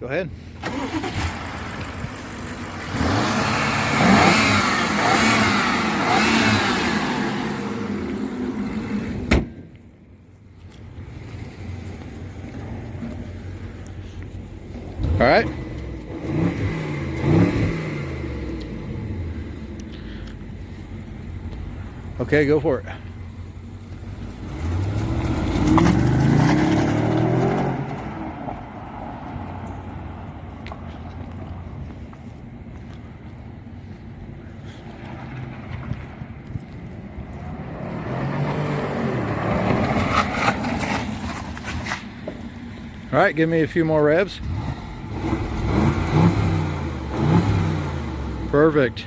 ahead. All right. Okay, go for it. All right, give me a few more revs. Perfect.